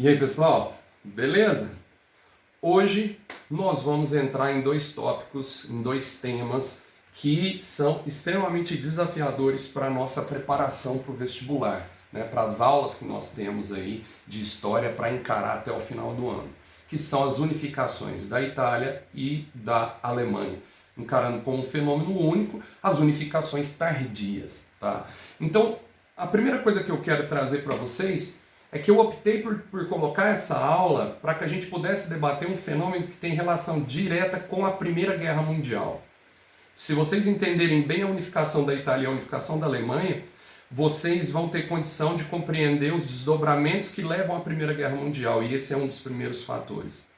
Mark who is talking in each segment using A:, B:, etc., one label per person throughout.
A: E aí, pessoal, beleza? Hoje nós vamos entrar em dois tópicos, em dois temas que são extremamente desafiadores para a nossa preparação para o vestibular, né? Para as aulas que nós temos aí de história para encarar até o final do ano, que são as unificações da Itália e da Alemanha, encarando como um fenômeno único as unificações tardias, tá? Então, a primeira coisa que eu quero trazer para vocês é que eu optei por colocar essa aula para que a gente pudesse debater um fenômeno que tem relação direta com a Primeira Guerra Mundial. Se vocês entenderem bem a unificação da Itália e a unificação da Alemanha, vocês vão ter condição de compreender os desdobramentos que levam à Primeira Guerra Mundial, e esse é um dos primeiros fatores.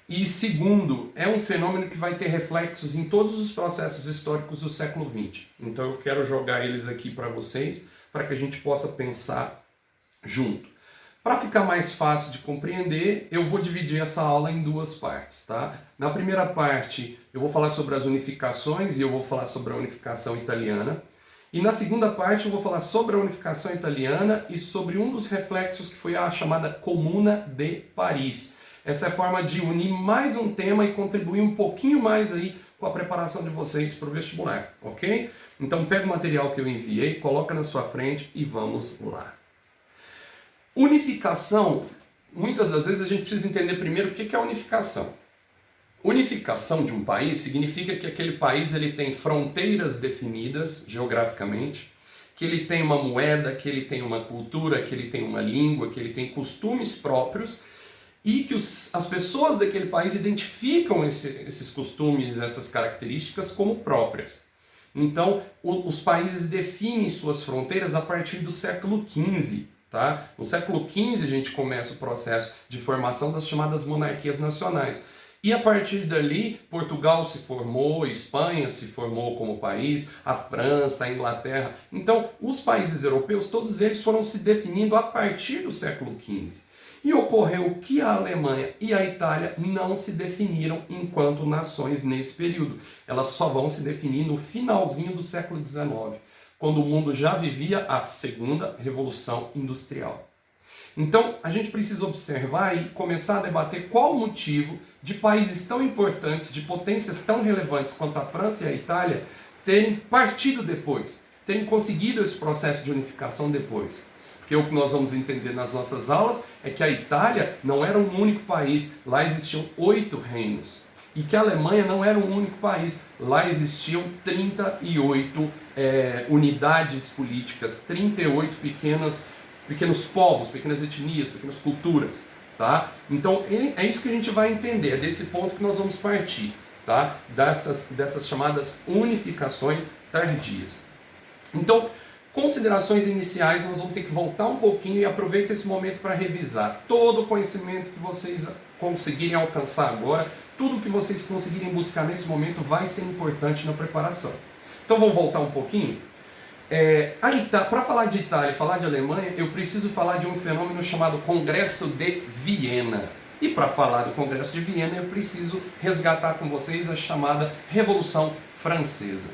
A: E segundo, é um fenômeno que vai ter reflexos em todos os processos históricos do século XX. Então eu quero jogar eles aqui para vocês, para que a gente possa pensar junto. Para ficar mais fácil de compreender, eu vou dividir essa aula em duas partes, tá? Na primeira parte, eu vou falar sobre as unificações e eu vou falar sobre a unificação italiana. E na segunda parte, eu vou falar sobre a unificação italiana e sobre um dos reflexos que foi a chamada Comuna de Paris. Essa é a forma de unir mais um tema e contribuir um pouquinho mais aí com a preparação de vocês para o vestibular, ok? Então pega o material que eu enviei, coloca na sua frente e vamos lá. Unificação, muitas das vezes a gente precisa entender primeiro o que é a unificação. Unificação de um país significa que aquele país ele tem fronteiras definidas geograficamente, que ele tem uma moeda, que ele tem uma cultura, que ele tem uma língua, que ele tem costumes próprios e que as pessoas daquele país identificam esses costumes, essas características como próprias. Então, os países definem suas fronteiras a partir do século XV. Tá? No século XV a gente começa o processo de formação das chamadas monarquias nacionais. E a partir dali, Portugal se formou, Espanha se formou como país, a França, a Inglaterra. Então, os países europeus, todos eles foram se definindo a partir do século XV. E ocorreu que a Alemanha e a Itália não se definiram enquanto nações nesse período. Elas só vão se definir no finalzinho do século XIX. Quando o mundo já vivia a segunda revolução industrial. Então, a gente precisa observar e começar a debater qual o motivo de países tão importantes, de potências tão relevantes quanto a França e a Itália, terem partido depois, terem conseguido esse processo de unificação depois. Porque o que nós vamos entender nas nossas aulas é que a Itália não era um único país, lá existiam 8 reinos. E que a Alemanha não era um único país, lá existiam 38 unidades políticas, 38 pequenos povos, pequenas etnias, pequenas culturas. Tá? Então é isso que a gente vai entender, é desse ponto que nós vamos partir, tá? dessas chamadas unificações tardias. Então, considerações iniciais, nós vamos ter que voltar um pouquinho e aproveita esse momento para revisar todo o conhecimento que vocês conseguirem alcançar agora. Tudo que vocês conseguirem buscar nesse momento vai ser importante na preparação. Então vamos voltar um pouquinho? Para falar de Itália e falar de Alemanha, eu preciso falar de um fenômeno chamado Congresso de Viena. E para falar do Congresso de Viena, eu preciso resgatar com vocês a chamada Revolução Francesa.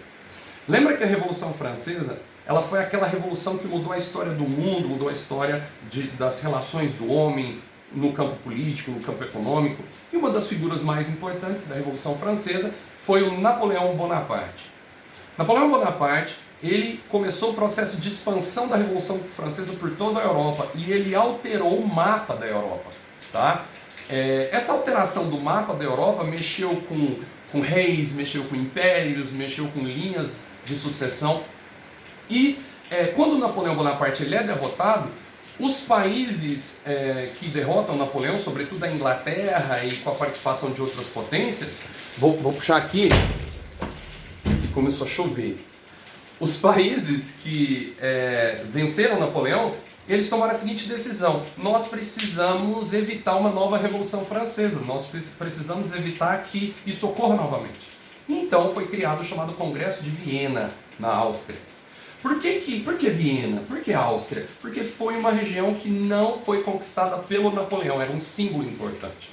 A: Lembra que a Revolução Francesa ela foi aquela revolução que mudou a história do mundo, mudou a história das relações do homem, no campo político, no campo econômico, e uma das figuras mais importantes da Revolução Francesa foi o Napoleão Bonaparte. Napoleão Bonaparte, ele começou o processo de expansão da Revolução Francesa por toda a Europa, e ele alterou o mapa da Europa. Tá? Essa alteração do mapa da Europa mexeu com reis, mexeu com impérios, mexeu com linhas de sucessão, e quando Napoleão Bonaparte ele é derrotado, os países que derrotam Napoleão, sobretudo a Inglaterra e com a participação de outras potências, vou puxar aqui, que começou a chover. Os países que venceram Napoleão, eles tomaram a seguinte decisão: nós precisamos evitar uma nova Revolução Francesa, nós precisamos evitar que isso ocorra novamente. Então foi criado o chamado Congresso de Viena, na Áustria. Por que Viena? Por que Áustria? Porque foi uma região que não foi conquistada pelo Napoleão, era um símbolo importante.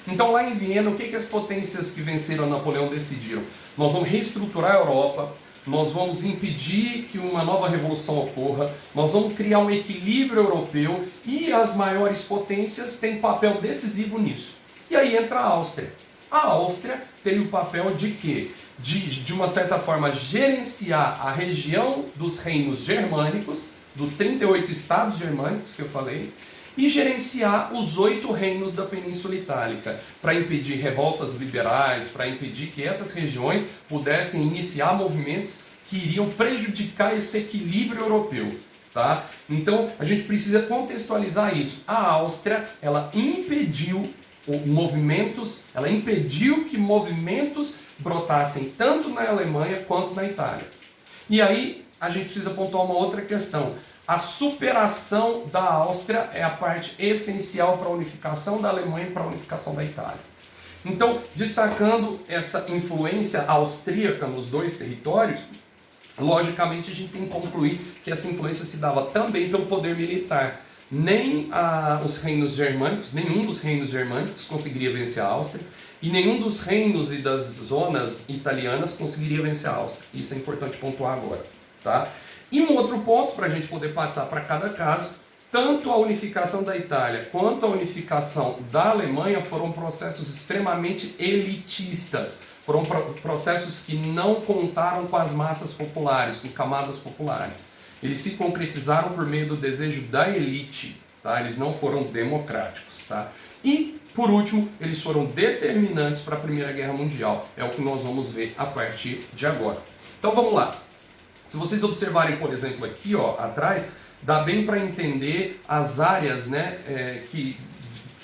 A: Então lá em Viena, o que as potências que venceram Napoleão decidiram? Nós vamos reestruturar a Europa, nós vamos impedir que uma nova revolução ocorra, nós vamos criar um equilíbrio europeu e as maiores potências têm papel decisivo nisso. E aí entra a Áustria. A Áustria tem o papel de quê? De uma certa forma, gerenciar a região dos reinos germânicos, dos 38 estados germânicos que eu falei, e gerenciar os 8 reinos da Península Itálica, para impedir revoltas liberais, para impedir que essas regiões pudessem iniciar movimentos que iriam prejudicar esse equilíbrio europeu. Tá? Então, a gente precisa contextualizar isso. A Áustria, ela impediu que movimentos brotassem tanto na Alemanha quanto na Itália. E aí, a gente precisa pontuar uma outra questão. A superação da Áustria é a parte essencial para a unificação da Alemanha e para a unificação da Itália. Então, destacando essa influência austríaca nos dois territórios, logicamente a gente tem que concluir que essa influência se dava também pelo poder militar. Nem os reinos germânicos, nenhum dos reinos germânicos conseguiria vencer a Áustria, e nenhum dos reinos e das zonas italianas conseguiria vencer a Áustria. Isso é importante pontuar agora. Tá? E um outro ponto, para a gente poder passar para cada caso, tanto a unificação da Itália quanto a unificação da Alemanha foram processos extremamente elitistas. Foram processos que não contaram com as massas populares, com camadas populares. Eles se concretizaram por meio do desejo da elite, tá? Eles não foram democráticos. Tá? E, por último, eles foram determinantes para a Primeira Guerra Mundial. É o que nós vamos ver a partir de agora. Então vamos lá. Se vocês observarem, por exemplo, aqui atrás, dá bem para entender as áreas, né, que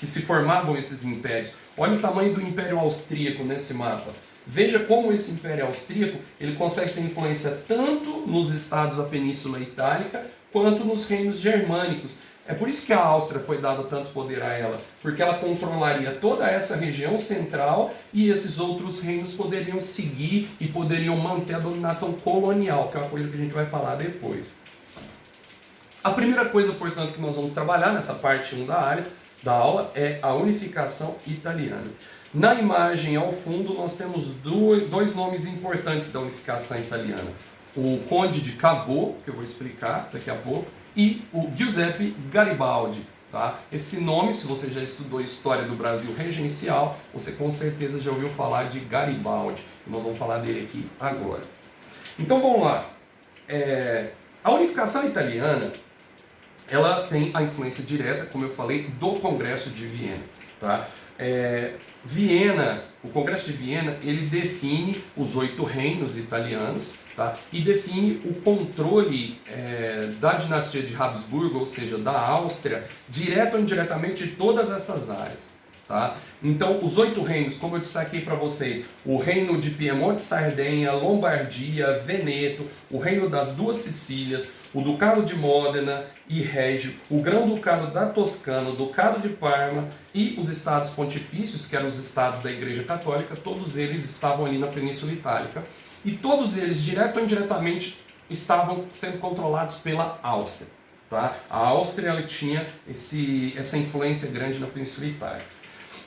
A: se formavam esses impérios. Olha o tamanho do Império Austríaco nesse mapa. Veja como esse Império Austríaco ele consegue ter influência tanto nos estados da Península Itálica quanto nos reinos germânicos. É por isso que a Áustria foi dado tanto poder a ela, porque ela controlaria toda essa região central e esses outros reinos poderiam seguir e poderiam manter a dominação colonial, que é uma coisa que a gente vai falar depois. A primeira coisa, portanto, que nós vamos trabalhar nessa parte 1 da aula é a unificação italiana. Na imagem ao fundo nós temos dois nomes importantes da unificação italiana. O Conde de Cavour, que eu vou explicar daqui a pouco, e o Giuseppe Garibaldi. Tá? Esse nome, se você já estudou a história do Brasil regencial, você com certeza já ouviu falar de Garibaldi. E nós vamos falar dele aqui agora. Então vamos lá. A unificação italiana, ela tem a influência direta, como eu falei, do Congresso de Viena. Tá? O Congresso de Viena, ele define os 8 reinos italianos, tá? E define o controle da dinastia de Habsburgo, ou seja, da Áustria, direto ou indiretamente de todas essas áreas. Tá? Então, os 8 reinos, como eu destaquei para vocês, o reino de Piemonte, Sardenha, Lombardia, Veneto, o reino das Duas Sicílias, o Ducado de Módena e Régio, o Grão-Ducado da Toscana, o Ducado de Parma e os estados pontifícios, que eram os estados da Igreja Católica, todos eles estavam ali na Península Itálica. E todos eles, direto ou indiretamente, estavam sendo controlados pela Áustria. Tá? A Áustria ela tinha essa influência grande na Península Itálica.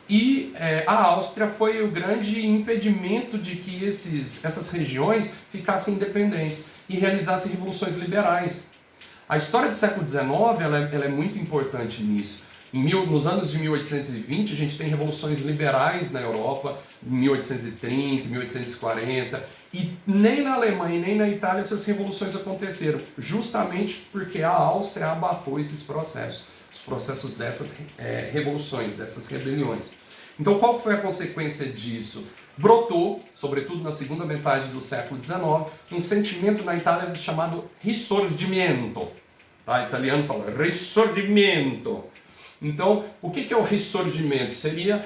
A: E a Áustria foi o grande impedimento de que essas regiões ficassem independentes e realizassem revoluções liberais. A história do século XIX ela é muito importante nisso. Nos anos de 1820, a gente tem revoluções liberais na Europa, em 1830, 1840, e nem na Alemanha nem na Itália essas revoluções aconteceram, justamente porque a Áustria abafou esses processos, os processos dessas revoluções, dessas rebeliões. Então, qual foi a consequência disso? Brotou, sobretudo na segunda metade do século XIX, um sentimento na Itália chamado risorgimento. Tá? O italiano fala risorgimento. Então, o que é o risorgimento? Seria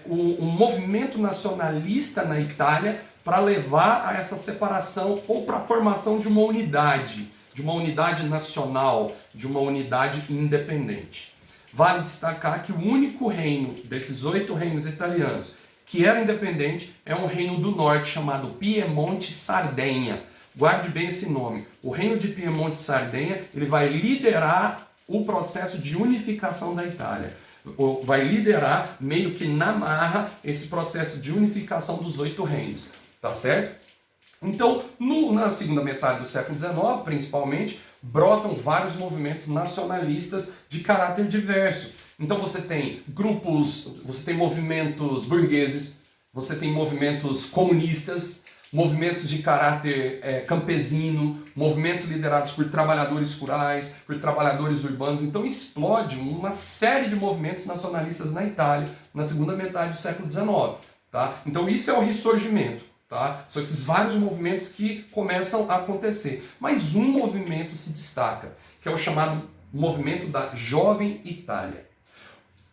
A: um movimento nacionalista na Itália para levar a essa separação ou para a formação de uma unidade nacional, de uma unidade independente. Vale destacar que o único reino desses 8 reinos italianos que era independente é um reino do norte chamado Piemonte-Sardenha. Guarde bem esse nome. O reino de Piemonte-Sardenha ele vai liderar o processo de unificação da Itália. Vai liderar meio que na marra esse processo de unificação dos 8 reinos. Tá certo? Então, na segunda metade do século XIX, principalmente, brotam vários movimentos nacionalistas de caráter diverso. Então você tem grupos, você tem movimentos burgueses, você tem movimentos comunistas, movimentos de caráter campesino, movimentos liderados por trabalhadores rurais, por trabalhadores urbanos. Então explode uma série de movimentos nacionalistas na Itália na segunda metade do século XIX. Tá? Então isso é o ressurgimento. Tá? São esses vários movimentos que começam a acontecer. Mas um movimento se destaca, que é o chamado movimento da Jovem Itália.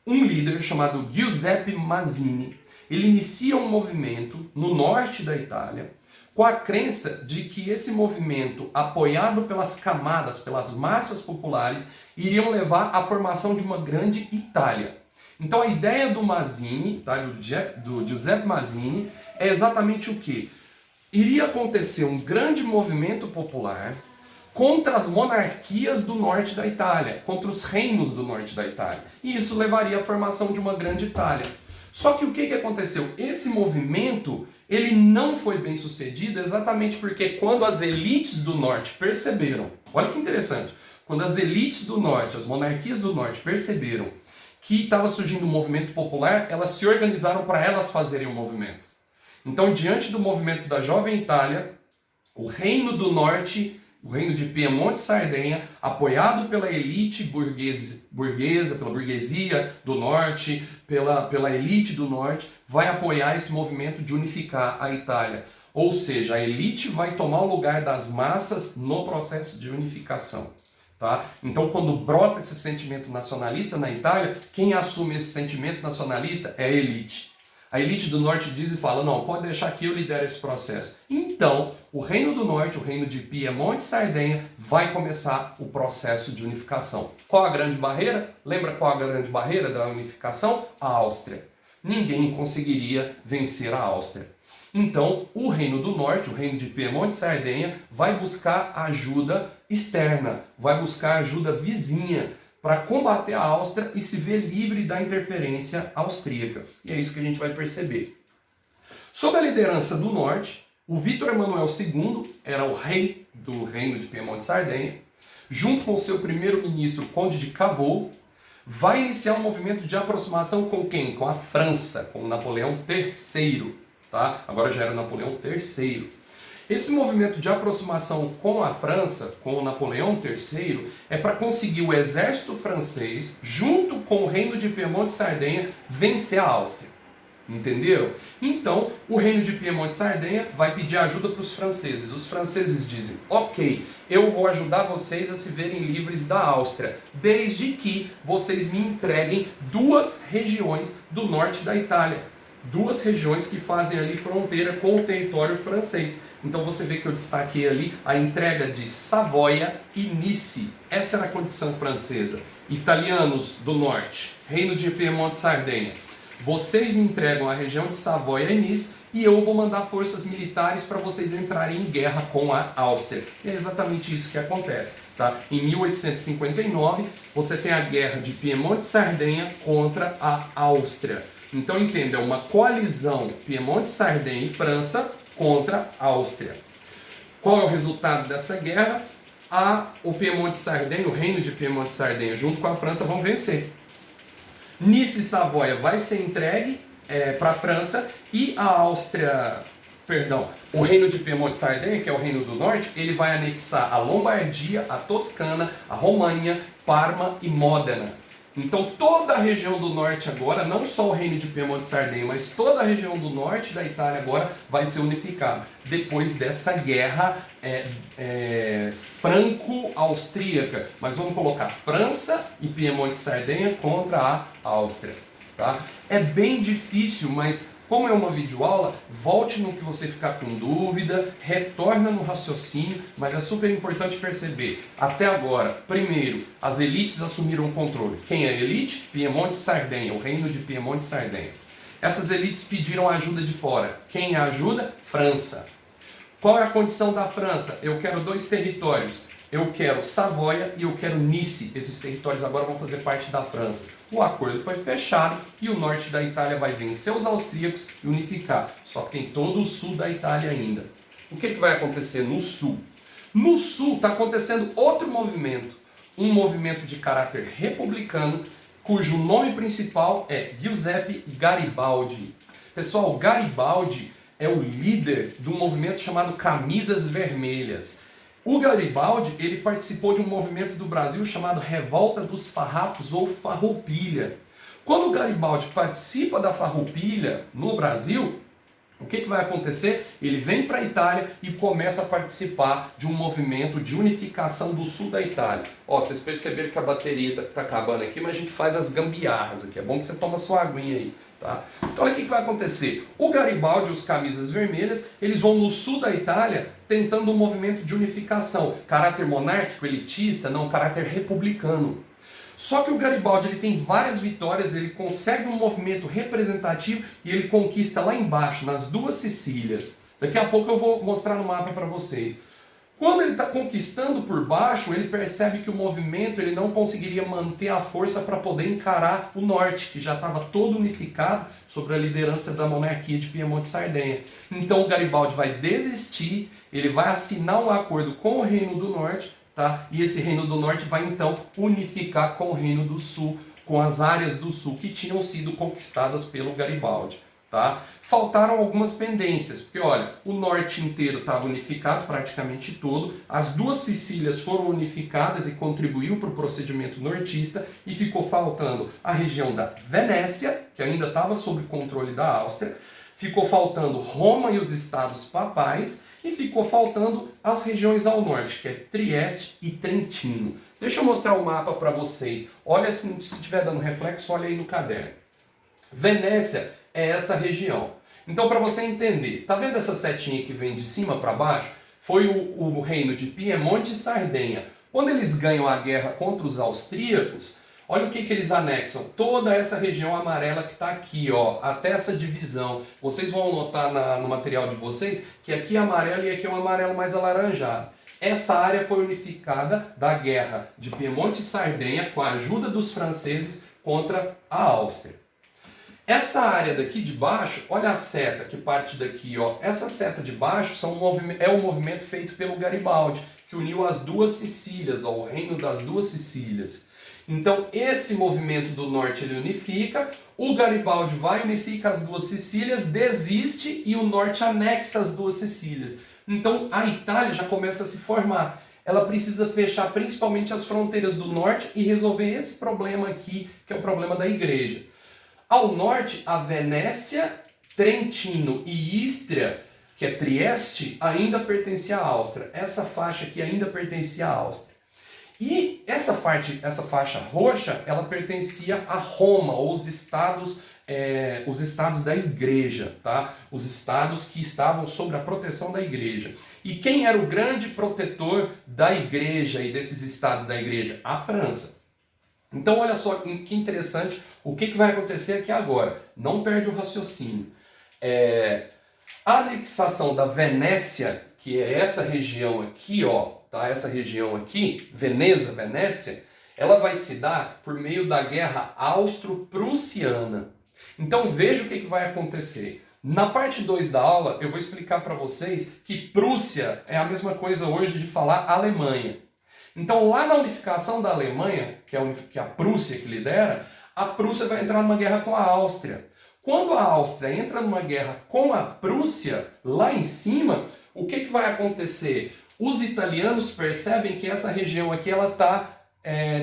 A: Um líder chamado Giuseppe Mazzini, ele inicia um movimento no norte da Itália com a crença de que esse movimento, apoiado pelas camadas, pelas massas populares, iriam levar à formação de uma grande Itália. Então a ideia do Mazzini, tá, do Giuseppe Mazzini, é exatamente o que? Iria acontecer um grande movimento popular contra as monarquias do norte da Itália, contra os reinos do norte da Itália. E isso levaria à formação de uma grande Itália. Só que o que aconteceu? Esse movimento, ele não foi bem sucedido exatamente porque quando as elites do norte perceberam, olha que interessante, quando as elites do norte, as monarquias do norte perceberam que estava surgindo um movimento popular, elas se organizaram para elas fazerem o movimento. Então, diante do movimento da Jovem Itália, o reino do norte, o reino de Piemonte e Sardenha, apoiado pela elite burguesa, pela burguesia do norte, pela elite do norte, vai apoiar esse movimento de unificar a Itália. Ou seja, a elite vai tomar o lugar das massas no processo de unificação. Tá? Então, quando brota esse sentimento nacionalista na Itália, quem assume esse sentimento nacionalista é a elite. A elite do norte diz e fala, não, pode deixar que eu lidero esse processo. Então, o reino do norte, o reino de Piemonte e Sardenha, vai começar o processo de unificação. Qual a grande barreira? Lembra qual a grande barreira da unificação? A Áustria. Ninguém conseguiria vencer a Áustria. Então, o reino do norte, o reino de Piemonte e Sardenha, vai buscar ajuda externa, vai buscar ajuda vizinha, para combater a Áustria e se ver livre da interferência austríaca. E é isso que a gente vai perceber. Sob a liderança do norte, o Vítor Emanuel II era o rei do reino de Piemonte e Sardenha, junto com seu primeiro-ministro, Conde de Cavour, vai iniciar um movimento de aproximação com quem? Com a França, com Napoleão III. Tá? Agora já era Napoleão III. Esse movimento de aproximação com a França, com o Napoleão III, é para conseguir o exército francês, junto com o reino de Piemonte e Sardenha, vencer a Áustria. Entenderam? Então, o reino de Piemonte e Sardenha vai pedir ajuda para os franceses. Os franceses dizem, ok, eu vou ajudar vocês a se verem livres da Áustria, desde que vocês me entreguem 2 regiões do norte da Itália. 2 regiões que fazem ali fronteira com o território francês. Então você vê que eu destaquei ali a entrega de Savoia e Nice. Essa era a condição francesa. Italianos do norte, reino de Piemonte e Sardenha, vocês me entregam a região de Savoia e Nice e eu vou mandar forças militares para vocês entrarem em guerra com a Áustria. E é exatamente isso que acontece. Tá? Em 1859, você tem a guerra de Piemonte e Sardenha contra a Áustria. Então entenda, é uma coalizão Piemonte, Sardenha e França contra a Áustria. Qual é o resultado dessa guerra? O Piemonte e Sardenha, o reino de Piemonte e Sardenha, junto com a França, vão vencer. Nice e Savoia vai ser entregue para a França e a Áustria, o reino de Piemonte e Sardenha, que é o reino do norte, ele vai anexar a Lombardia, a Toscana, a Romanha, Parma e Módena. Então toda a região do norte agora, não só o reino de Piemonte e Sardenha, mas toda a região do norte da Itália agora vai ser unificada. Depois dessa guerra franco-austríaca. Mas vamos colocar França e Piemonte e Sardenha contra a Áustria. Tá? É bem difícil, mas como é uma videoaula, volte no que você ficar com dúvida, retorna no raciocínio, mas é super importante perceber, até agora, primeiro, as elites assumiram o controle. Quem é a elite? Piemonte e Sardenha, o reino de Piemonte e Sardenha. Essas elites pediram ajuda de fora. Quem a ajuda? França. Qual é a condição da França? Eu quero 2 territórios. Eu quero Savoia e eu quero Nice. Esses territórios agora vão fazer parte da França. O acordo foi fechado e o norte da Itália vai vencer os austríacos e unificar. Só que tem todo o sul da Itália ainda. o que vai acontecer no sul? No sul está acontecendo outro movimento, um movimento de caráter republicano, cujo nome principal é Giuseppe Garibaldi. Pessoal, Garibaldi é o líder do movimento chamado Camisas Vermelhas. O Garibaldi, ele participou de um movimento do Brasil chamado Revolta dos Farrapos ou Farroupilha. Quando o Garibaldi participa da Farroupilha no Brasil, o que vai acontecer? Ele vem para a Itália e começa a participar de um movimento de unificação do sul da Itália. Ó, vocês perceberam que a bateria está acabando aqui, mas a gente faz as gambiarras aqui. É bom que você toma sua aguinha aí. Tá? Então olha o que vai acontecer. O Garibaldi e os Camisas Vermelhas, eles vão no sul da Itália tentando um movimento de unificação. Caráter monárquico, elitista, não, caráter republicano. Só que o Garibaldi ele tem várias vitórias, ele consegue um movimento representativo e ele conquista lá embaixo, nas duas Sicílias. Daqui a pouco eu vou mostrar no mapa para vocês. Quando ele está conquistando por baixo, ele percebe que o movimento ele não conseguiria manter a força para poder encarar o norte, que já estava todo unificado sobre a liderança da monarquia de Piemonte e Sardenha. Então o Garibaldi vai desistir, ele vai assinar um acordo com o Reino do Norte, tá? E esse Reino do Norte vai então unificar com o Reino do Sul, com as áreas do Sul que tinham sido conquistadas pelo Garibaldi. Tá? Faltaram algumas pendências, porque olha, o norte inteiro estava unificado, praticamente todo, as duas Sicílias foram unificadas e contribuiu para o procedimento nortista, e ficou faltando a região da Venécia, que ainda estava sob controle da Áustria, ficou faltando Roma e os estados papais, e ficou faltando as regiões ao norte, que é Trieste e Trentino. Deixa eu mostrar o mapa para vocês, olha se estiver dando reflexo, olha aí no caderno. Venécia é essa região. Então, para você entender, tá vendo essa setinha que vem de cima para baixo? Foi o reino de Piemonte e Sardenha. Quando eles ganham a guerra contra os austríacos, olha o que eles anexam. Toda essa região amarela que está aqui, ó, até essa divisão. Vocês vão notar no material de vocês que aqui é amarelo e aqui é um amarelo mais alaranjado. Essa área foi unificada da guerra de Piemonte e Sardenha com a ajuda dos franceses contra a Áustria. Essa área daqui de baixo, olha a seta que parte daqui, ó. Essa seta de baixo é um movimento feito pelo Garibaldi, que uniu as duas Sicílias, ó, o reino das duas Sicílias. Então esse movimento do norte ele unifica, o Garibaldi vai unifica as duas Sicílias, desiste e o norte anexa as duas Sicílias. Então a Itália já começa a se formar. Ela precisa fechar principalmente as fronteiras do norte e resolver esse problema aqui, que é o problema da igreja. Ao norte, a Venécia, Trentino e Istria, que é Trieste, ainda pertencia à Áustria. Essa faixa aqui ainda pertencia à Áustria. E essa faixa roxa, ela pertencia a Roma, ou os estados da igreja, tá? Os estados que estavam sob a proteção da igreja. E quem era o grande protetor da igreja e desses estados da igreja? A França. Então olha só que interessante o que vai acontecer aqui agora. Não perde o raciocínio. A anexação da Venécia, que é essa região aqui, ó, tá? Essa região aqui, Venécia, ela vai se dar por meio da guerra austro-prussiana. Então veja o que vai acontecer. Na parte 2 da aula eu vou explicar para vocês que Prússia é a mesma coisa hoje de falar Alemanha. Então, lá na unificação da Alemanha, que é a Prússia que lidera, a Prússia vai entrar numa guerra com a Áustria. Quando a Áustria entra numa guerra com a Prússia, lá em cima, o que vai acontecer? Os italianos percebem que essa região aqui está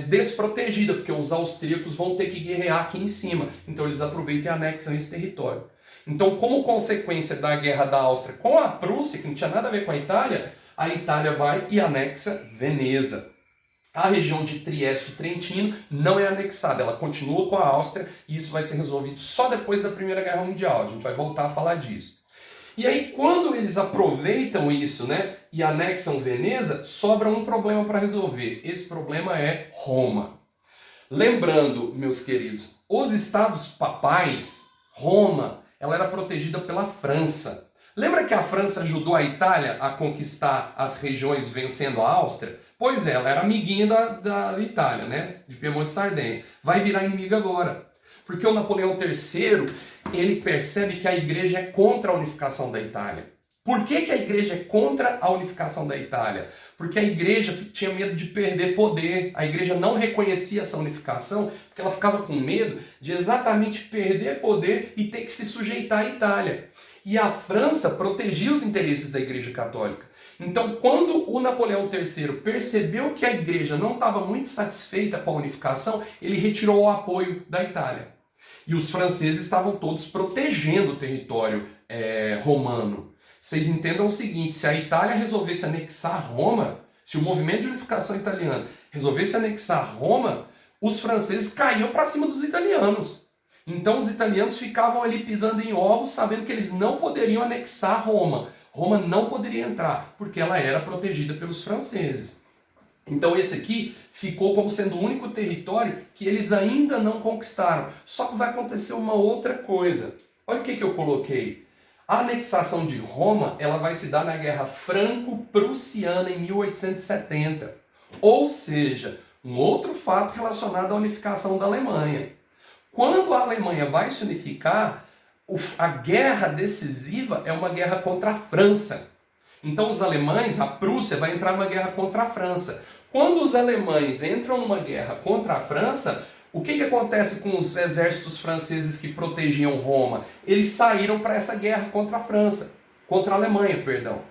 A: desprotegida, porque os austríacos vão ter que guerrear aqui em cima. Então, eles aproveitam e anexam esse território. Então, como consequência da guerra da Áustria com a Prússia, que não tinha nada a ver com a Itália vai e anexa Veneza. A região de Trieste e Trentino não é anexada, ela continua com a Áustria e isso vai ser resolvido só depois da Primeira Guerra Mundial. A gente vai voltar a falar disso. E aí, quando eles aproveitam isso, né, e anexam Veneza, sobra um problema para resolver. Esse problema é Roma. Lembrando, meus queridos, os estados papais, Roma, ela era protegida pela França. Lembra que a França ajudou a Itália a conquistar as regiões vencendo a Áustria? Pois é, ela era amiguinha da Itália, né? De Piemonte e Sardenha. Vai virar inimiga agora. Porque o Napoleão III, ele percebe que a igreja é contra a unificação da Itália. Por que a igreja é contra a unificação da Itália? Porque a igreja tinha medo de perder poder. A igreja não reconhecia essa unificação porque ela ficava com medo de exatamente perder poder e ter que se sujeitar à Itália. E a França protegia os interesses da igreja católica. Então, quando o Napoleão III percebeu que a igreja não estava muito satisfeita com a unificação, ele retirou o apoio da Itália. E os franceses estavam todos protegendo o território romano. Vocês entendam o seguinte, se a Itália resolvesse anexar Roma, se o movimento de unificação italiano resolvesse anexar Roma, os franceses caíam para cima dos italianos. Então os italianos ficavam ali pisando em ovos, sabendo que eles não poderiam anexar Roma. Roma não poderia entrar, porque ela era protegida pelos franceses. Então esse aqui ficou como sendo o único território que eles ainda não conquistaram. Só que vai acontecer uma outra coisa. Olha o que eu coloquei. A anexação de Roma, ela vai se dar na Guerra Franco-Prussiana em 1870. Ou seja, um outro fato relacionado à unificação da Alemanha. Quando a Alemanha vai se unificar, a guerra decisiva é uma guerra contra a França. Então os alemães, a Prússia, vai entrar numa guerra contra a França. Quando os alemães entram numa guerra contra a França, o que acontece com os exércitos franceses que protegiam Roma? Eles saíram para essa guerra contra a França, contra a Alemanha, perdão.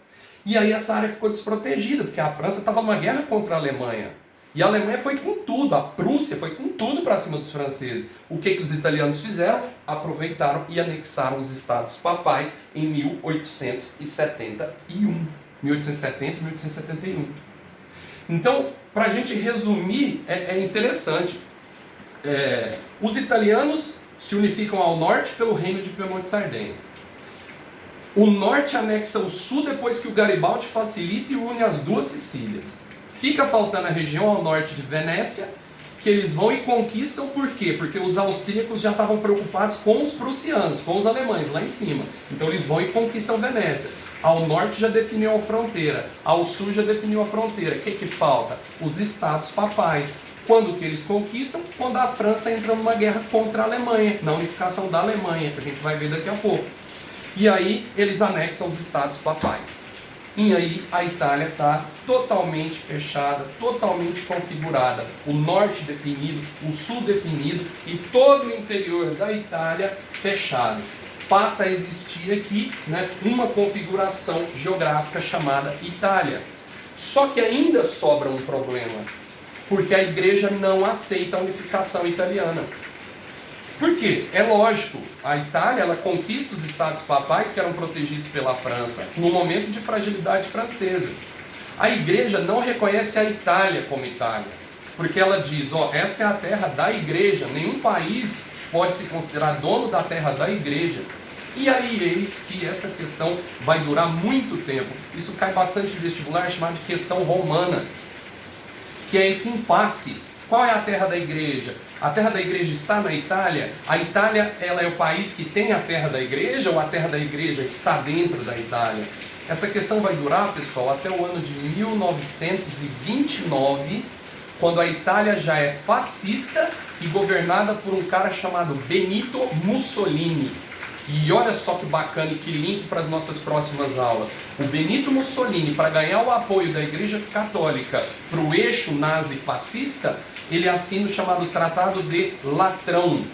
A: E aí essa área ficou desprotegida, porque a França estava numa guerra contra a Alemanha. E a Alemanha foi com tudo, a Prússia foi com tudo para cima dos franceses. O que os italianos fizeram? Aproveitaram e anexaram os estados papais em 1871. 1870 e 1871. Então, para a gente resumir, é interessante. Os italianos se unificam ao norte pelo reino de Piemonte e Sardenha. O norte anexa o sul depois que o Garibaldi facilita e une as duas Sicílias. Fica faltando a região ao norte de Venécia, que eles vão e conquistam. Por quê? Porque os austríacos já estavam preocupados com os prussianos, com os alemães lá em cima. Então eles vão e conquistam Venécia. Ao norte já definiu a fronteira, ao sul já definiu a fronteira. O que falta? Os estados papais. Quando que eles conquistam? Quando a França entra numa guerra contra a Alemanha, na unificação da Alemanha, que a gente vai ver daqui a pouco. E aí eles anexam os estados papais. E aí a Itália está totalmente fechada, totalmente configurada. O norte definido, o sul definido e todo o interior da Itália fechado. Passa a existir aqui, uma configuração geográfica chamada Itália. Só que ainda sobra um problema, porque a igreja não aceita a unificação italiana. Por quê? É lógico, a Itália ela conquista os estados papais que eram protegidos pela França, no momento de fragilidade francesa. A igreja não reconhece a Itália como Itália, porque ela diz, essa é a terra da igreja, nenhum país pode se considerar dono da terra da igreja. E aí eis que essa questão vai durar muito tempo. Isso cai bastante em vestibular, chamado de questão romana, que é esse impasse. Qual é a terra da igreja? A terra da igreja está na Itália? A Itália ela é o país que tem a terra da igreja ou a terra da igreja está dentro da Itália? Essa questão vai durar, pessoal, até o ano de 1929, quando a Itália já é fascista e governada por um cara chamado Benito Mussolini. E olha só que bacana e que link para as nossas próximas aulas. O Benito Mussolini, para ganhar o apoio da Igreja Católica para o eixo nazi-fascista, ele assina o chamado Tratado de Latrão.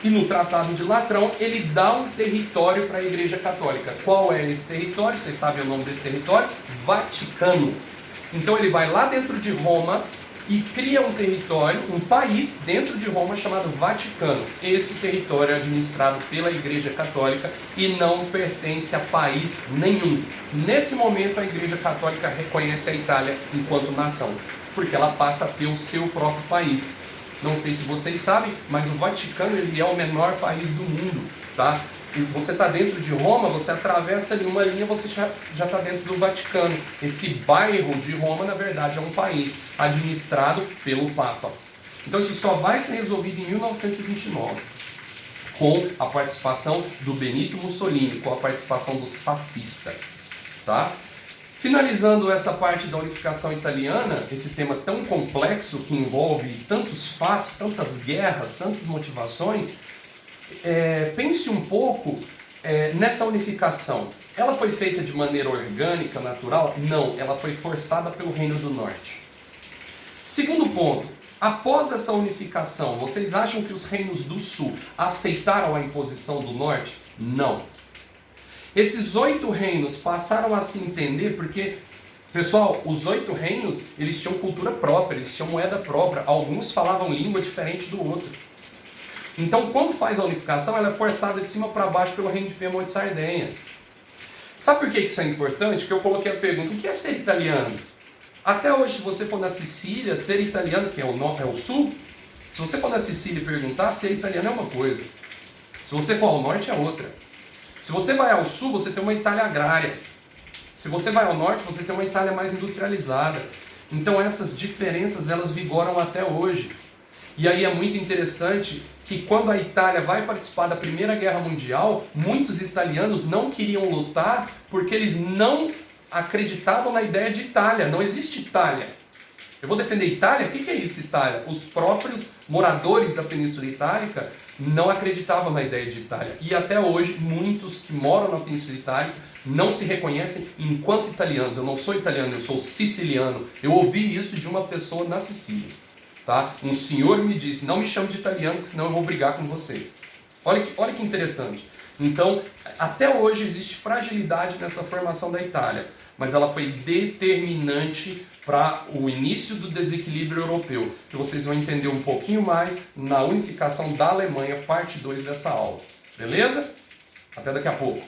A: E no Tratado de Latrão, ele dá um território para a Igreja Católica. Qual é esse território? Vocês sabem o nome desse território? Vaticano. Então ele vai lá dentro de Roma e cria um território, um país dentro de Roma chamado Vaticano. Esse território é administrado pela Igreja Católica e não pertence a país nenhum. Nesse momento a Igreja Católica reconhece a Itália enquanto nação, porque ela passa a ter o seu próprio país. Não sei se vocês sabem, mas o Vaticano ele é o menor país do mundo, tá? E você está dentro de Roma, você atravessa ali uma linha, você já está dentro do Vaticano. Esse bairro de Roma, na verdade, é um país administrado pelo Papa. Então isso só vai ser resolvido em 1929, com a participação do Benito Mussolini, com a participação dos fascistas, tá? Finalizando essa parte da unificação italiana, esse tema tão complexo que envolve tantos fatos, tantas guerras, tantas motivações, pense um pouco nessa unificação. Ela foi feita de maneira orgânica, natural? Não, ela foi forçada pelo Reino do Norte. Segundo ponto, após essa unificação, vocês acham que os reinos do Sul aceitaram a imposição do Norte? Não. Esses 8 reinos passaram a se entender porque, pessoal, os 8 reinos, eles tinham cultura própria, eles tinham moeda própria, alguns falavam língua diferente do outro. Então, quando faz a unificação, ela é forçada de cima para baixo pelo reino de Piemonte e Sardenha. Sabe por que isso é importante? Que eu coloquei a pergunta, o que é ser italiano? Até hoje, se você for na Sicília, ser italiano, que é o sul, se você for na Sicília e perguntar, ser italiano é uma coisa. Se você for ao norte, é outra. Se você vai ao sul, você tem uma Itália agrária. Se você vai ao norte, você tem uma Itália mais industrializada. Então essas diferenças, elas vigoram até hoje. E aí é muito interessante que quando a Itália vai participar da Primeira Guerra Mundial, muitos italianos não queriam lutar porque eles não acreditavam na ideia de Itália. Não existe Itália. Eu vou defender Itália? O que é isso, Itália? Os próprios moradores da Península Itálica não acreditavam na ideia de Itália. E até hoje, muitos que moram na Península Itálica não se reconhecem enquanto italianos. Eu não sou italiano, eu sou siciliano. Eu ouvi isso de uma pessoa na Sicília. Tá? Um senhor me disse, não me chame de italiano, senão eu vou brigar com você. Olha que interessante. Então, até hoje existe fragilidade nessa formação da Itália, mas ela foi determinante para o início do desequilíbrio europeu, que vocês vão entender um pouquinho mais na unificação da Alemanha, parte 2 dessa aula. Beleza? Até daqui a pouco.